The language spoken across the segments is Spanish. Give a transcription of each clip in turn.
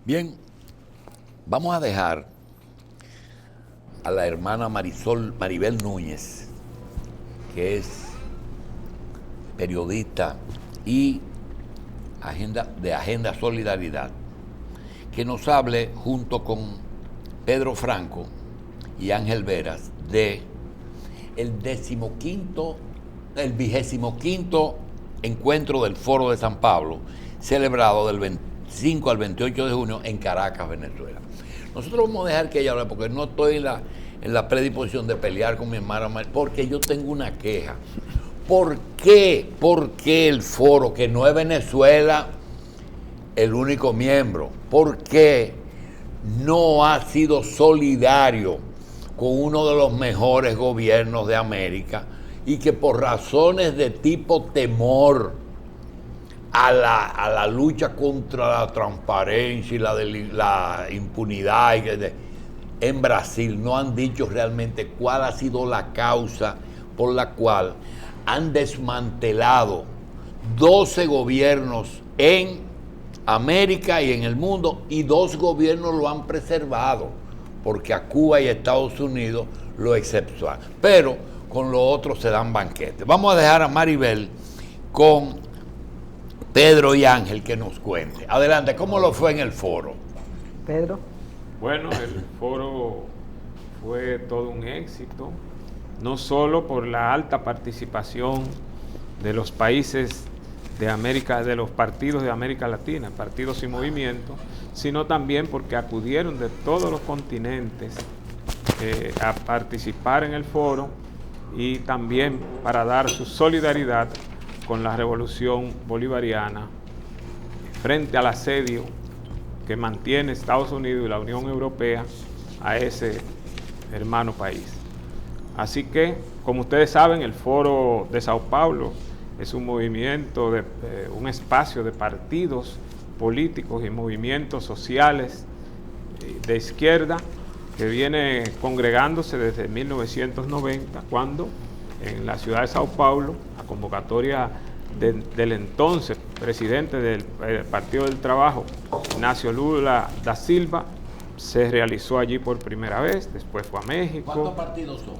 Bien, vamos a dejar a la hermana Maribel Núñez, que es periodista y de Agenda Solidaridad, que nos hable junto con Pedro Franco y Ángel Veras de el 25º encuentro del Foro de San Pablo, celebrado del 25 al 28 de junio en Caracas, Venezuela. Nosotros vamos a dejar que ella hable, porque no estoy en la predisposición de pelear con mi hermana, porque yo tengo una queja. ¿Por qué el foro, que no es Venezuela el único miembro, por qué no ha sido solidario con uno de los mejores gobiernos de América, y que por razones de tipo temor a la lucha contra la transparencia y la impunidad en Brasil no han dicho realmente cuál ha sido la causa por la cual han desmantelado 12 gobiernos en América y en el mundo, y 2 gobiernos lo han preservado, porque a Cuba y a Estados Unidos lo exceptúan, pero con los otros se dan banquetes. Vamos a dejar a Maribel con Pedro y Ángel que nos cuente. Adelante, ¿cómo lo fue en el foro? Pedro. Bueno, el foro fue todo un éxito, no solo por la alta participación de los países de América, de los partidos de América Latina, partidos y movimientos, sino también porque acudieron de todos los continentes a participar en el foro, y también para dar su solidaridad con la revolución bolivariana frente al asedio que mantiene Estados Unidos y la Unión Europea a ese hermano país. Así que, como ustedes saben, el Foro de Sao Paulo es un movimiento, un espacio de partidos políticos y movimientos sociales de izquierda que viene congregándose desde 1990, cuando en la ciudad de Sao Paulo, a convocatoria del entonces presidente del Partido del Trabajo, Ignacio Lula da Silva, se realizó allí por primera vez. Después fue a México. ¿Cuántos partidos son?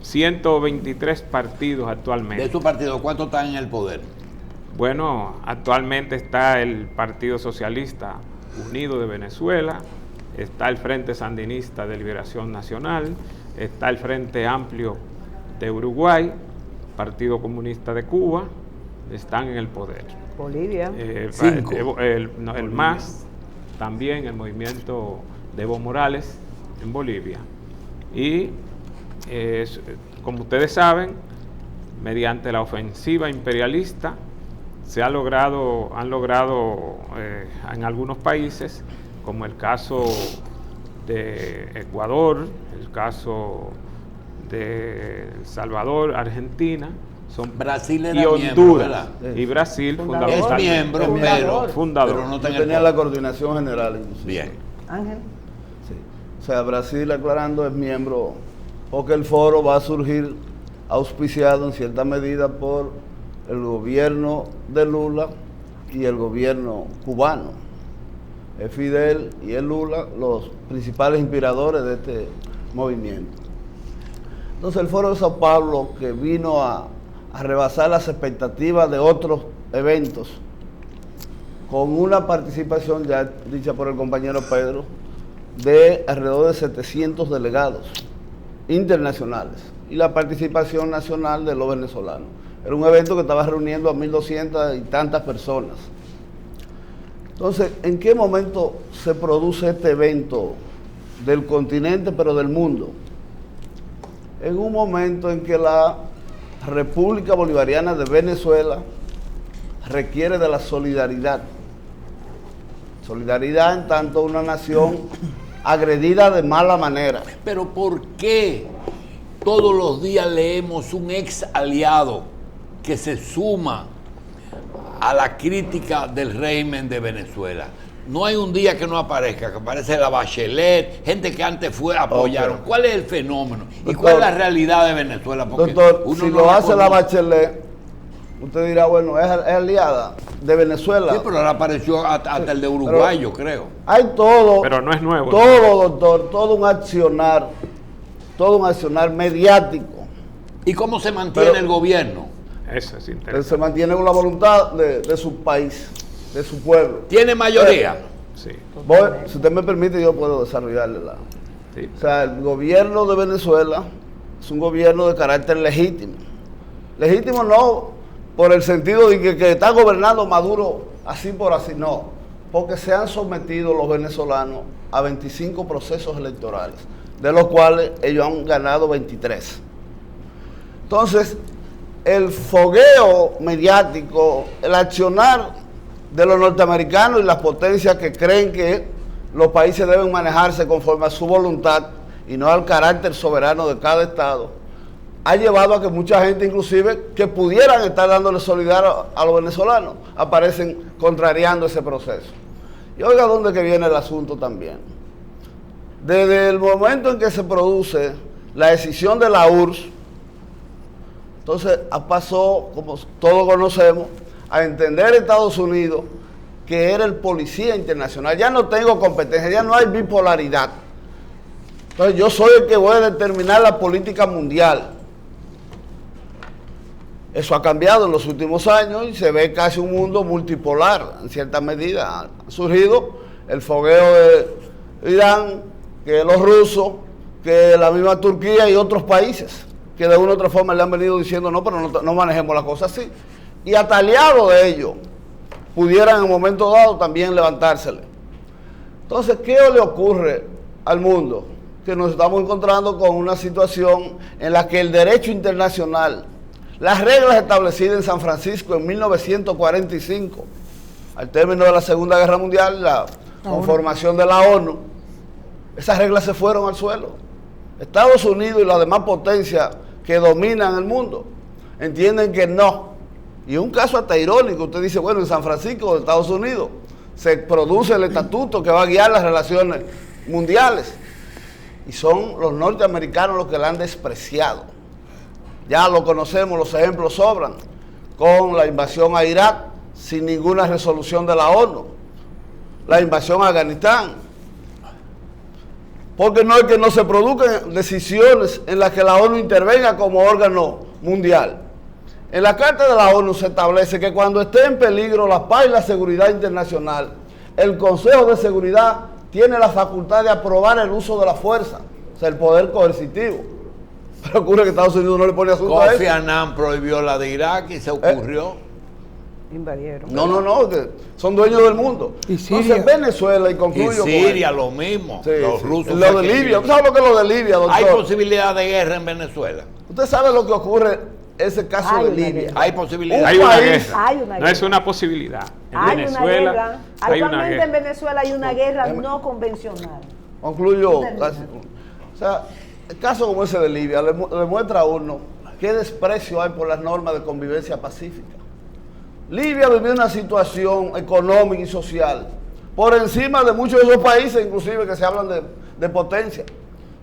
123 partidos actualmente. ¿De estos partidos cuántos están en el poder? Bueno, actualmente está el Partido Socialista Unido de Venezuela, está el Frente Sandinista de Liberación Nacional, está el Frente Amplio de Uruguay, Partido Comunista de Cuba, están en el poder. Bolivia. El MAS, también el movimiento de Evo Morales en Bolivia. Y como ustedes saben, mediante la ofensiva imperialista han logrado en algunos países, como el caso de Ecuador, el caso de El Salvador, Argentina, Brasil y Honduras, y Brasil es miembro, pero no tenía la coordinación general inclusive. Bien. Ángel. Sí. O sea, Brasil, aclarando, es miembro, porque el foro va a surgir auspiciado en cierta medida por el gobierno de Lula y el gobierno cubano. Es Fidel y es Lula los principales inspiradores de este movimiento. Entonces el Foro de Sao Paulo, que vino a rebasar las expectativas de otros eventos, con una participación ya dicha por el compañero Pedro, de alrededor de 700 delegados internacionales, y la participación nacional de los venezolanos. Era un evento que estaba reuniendo a 1.200 y tantas personas. Entonces, ¿en qué momento se produce este evento del continente, pero del mundo? En un momento en que la República Bolivariana de Venezuela requiere de la solidaridad. Solidaridad en tanto una nación agredida de mala manera. Pero ¿por qué todos los días leemos un ex aliado que se suma a la crítica del régimen de Venezuela? No hay un día que no aparezca, que aparece la Bachelet, gente que antes apoyaron. Okay. ¿Cuál es el fenómeno? Doctor, ¿Y cuál es la realidad de Venezuela? Porque doctor, si lo hace la Bachelet, usted dirá, bueno, es aliada. de Venezuela. Sí, pero ahora apareció hasta el de Uruguay, yo creo. Hay todo. Pero no es nuevo. Todo, doctor, todo un accionar mediático. ¿Y cómo se mantiene el gobierno? Eso es Que interesante. se mantiene con la voluntad de su país, de su pueblo. ¿Tiene mayoría? Sí, Si usted me permite, yo puedo desarrollarle la... sí. O sea, el gobierno de Venezuela es un gobierno de carácter legítimo. Legítimo no por el sentido de que está gobernando Maduro así por así, no. Porque se han sometido los venezolanos a 25 procesos electorales, de los cuales ellos han ganado 23. Entonces, el fogueo mediático, el accionar de los norteamericanos y las potencias que creen que los países deben manejarse conforme a su voluntad y no al carácter soberano de cada estado, ha llevado a que mucha gente, inclusive, que pudieran estar dándole solidaridad a los venezolanos, aparecen contrariando ese proceso. Y oiga dónde que viene el asunto también. Desde el momento en que se produce la decisión de la URSS, entonces pasó, como todos conocemos, a entender Estados Unidos que era el policía internacional. Ya no tengo competencia, ya no hay bipolaridad. Entonces yo soy el que voy a determinar la política mundial. Eso ha cambiado en los últimos años y se ve casi un mundo multipolar, en cierta medida. Ha surgido el fogueo de Irán, que los rusos, que la misma Turquía y otros países, que de una u otra forma le han venido diciendo no, pero no manejemos las cosas así. Y hasta aliados de ellos pudieran en un momento dado también levantársele. Entonces, ¿qué le ocurre al mundo? Que nos estamos encontrando con una situación en la que el derecho internacional, las reglas establecidas en San Francisco en 1945, al término de la Segunda Guerra Mundial, la conformación de la ONU, esas reglas se fueron al suelo. Estados Unidos y las demás potencias que dominan el mundo entienden que no. Y un caso hasta irónico, usted dice, bueno, en San Francisco de Estados Unidos se produce el estatuto que va a guiar las relaciones mundiales. Y son los norteamericanos los que la han despreciado. Ya lo conocemos, los ejemplos sobran. Con la invasión a Irak, sin ninguna resolución de la ONU. La invasión a Afganistán. Porque no es que no se produzcan decisiones en las que la ONU intervenga como órgano mundial. En la Carta de la ONU se establece que cuando esté en peligro la paz y la seguridad internacional, el Consejo de Seguridad tiene la facultad de aprobar el uso de la fuerza, o sea, el poder coercitivo. Pero ocurre que Estados Unidos no le pone asunto a eso. Kofi Annan prohibió la de Irak y se ocurrió. Invadieron. No, que son dueños del mundo. ¿Y Siria? Entonces Venezuela, y concluyo Y Siria lo mismo. Sí, los sí. rusos. Lo de Libia, ¿usted sabe lo que es lo de Libia, doctor? Hay posibilidad de guerra en Venezuela. Usted sabe lo que ocurre ese caso Hay de una Libia. guerra. Hay posibilidad. Hay una país- guerra. Hay una No guerra. es una posibilidad. En Hay Venezuela una guerra. hay una Actualmente en guerra. Venezuela hay una guerra no convencional. Concluyo Termina. casi. O sea, el caso como ese de Libia le muestra a uno qué desprecio hay por las normas de convivencia pacífica. Libia vivió una situación económica y social por encima de muchos de esos países, inclusive que se hablan de potencia,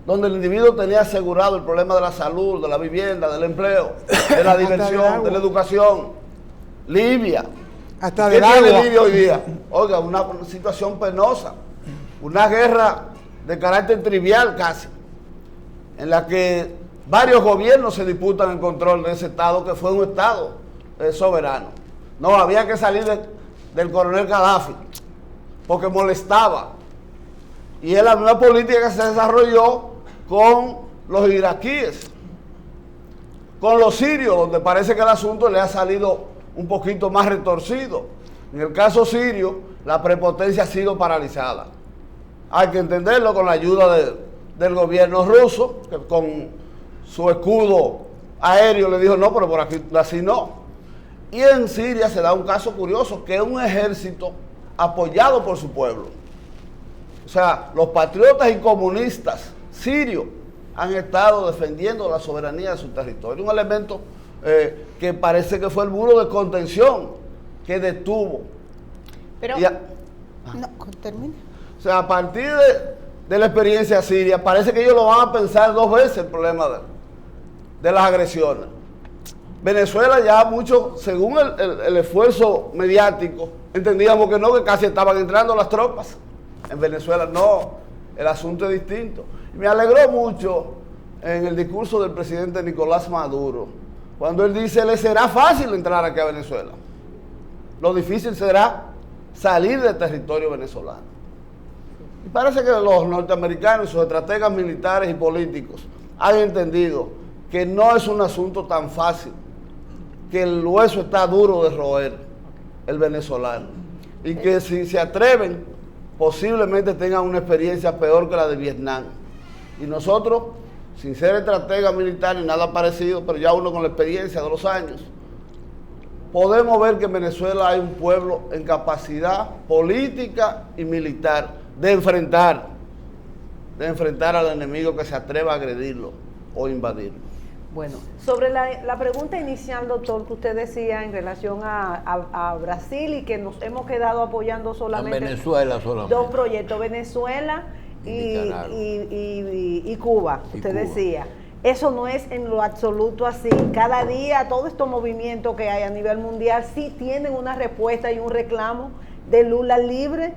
donde el individuo tenía asegurado el problema de la salud, de la vivienda, del empleo, de la diversión, de la educación. Libia. Hasta ¿Qué del tiene agua. Libia hoy día? Oiga, una situación penosa, una guerra de carácter trivial casi, en la que varios gobiernos se disputan el control de ese estado, que fue un estado soberano. No, había que salir del coronel Gaddafi, porque molestaba. Y es la misma política que se desarrolló con los iraquíes, con los sirios, donde parece que el asunto le ha salido un poquito más retorcido. En el caso sirio, la prepotencia ha sido paralizada. Hay que entenderlo con la ayuda del gobierno ruso, que con su escudo aéreo le dijo, no, pero por aquí así no. Y en Siria se da un caso curioso, que es un ejército apoyado por su pueblo. O sea, los patriotas y comunistas sirios han estado defendiendo la soberanía de su territorio. Un elemento que parece que fue el muro de contención que detuvo. Pero, Y a- no, termina. O sea, a partir de la experiencia siria, parece que ellos lo van a pensar dos veces el problema de las agresiones. Venezuela ya mucho, según el esfuerzo mediático, entendíamos que no, que casi estaban entrando las tropas. En Venezuela no, el asunto es distinto. Y me alegró mucho en el discurso del presidente Nicolás Maduro, cuando él dice, le será fácil entrar aquí a Venezuela. Lo difícil será salir del territorio venezolano. Y parece que los norteamericanos, sus estrategas militares y políticos, han entendido que no es un asunto tan fácil, que el hueso está duro de roer, el venezolano, y que si se atreven, posiblemente tengan una experiencia peor que la de Vietnam. Y nosotros, sin ser estratega militar ni nada parecido, pero ya uno con la experiencia de los años, podemos ver que en Venezuela hay un pueblo en capacidad política y militar de enfrentar al enemigo que se atreva a agredirlo o invadirlo. Bueno, sobre la pregunta inicial, doctor, que usted decía en relación a Brasil y que nos hemos quedado apoyando solamente, Venezuela solamente. Dos proyectos, Venezuela y Cuba, usted decía. Eso no es en lo absoluto así. Cada día, todos estos movimientos que hay a nivel mundial sí tienen una respuesta y un reclamo de Lula libre,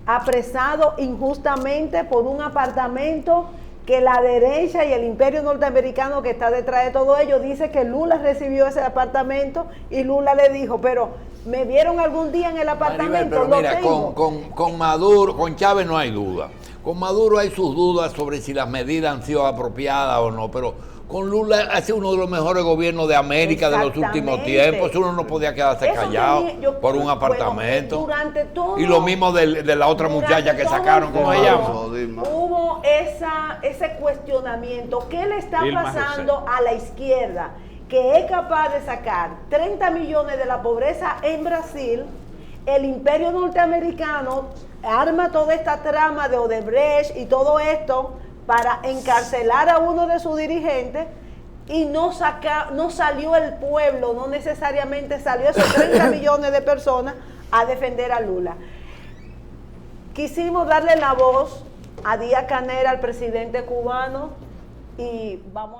apresado injustamente por un apartamento que la derecha y el imperio norteamericano que está detrás de todo ello dice que Lula recibió ese apartamento y Lula le dijo, pero ¿me vieron algún día en el apartamento? Maribel, pero mira, con Maduro, con Chávez no hay duda. Con Maduro hay sus dudas sobre si las medidas han sido apropiadas o no, pero con Lula ha sido uno de los mejores gobiernos de América de los últimos tiempos. Uno no podía quedarse callado por un apartamento. Durante todo, y lo mismo de la otra muchacha que sacaron, ¿cómo se llama? Hubo ese cuestionamiento. ¿Qué le está pasando a la izquierda? Que es capaz de sacar 30 millones de la pobreza en Brasil. El imperio norteamericano arma toda esta trama de Odebrecht y todo esto para encarcelar a uno de sus dirigentes y no salió el pueblo, no necesariamente salió esos 30 millones de personas a defender a Lula. Quisimos darle la voz a Díaz-Canel, al presidente cubano, y vamos a...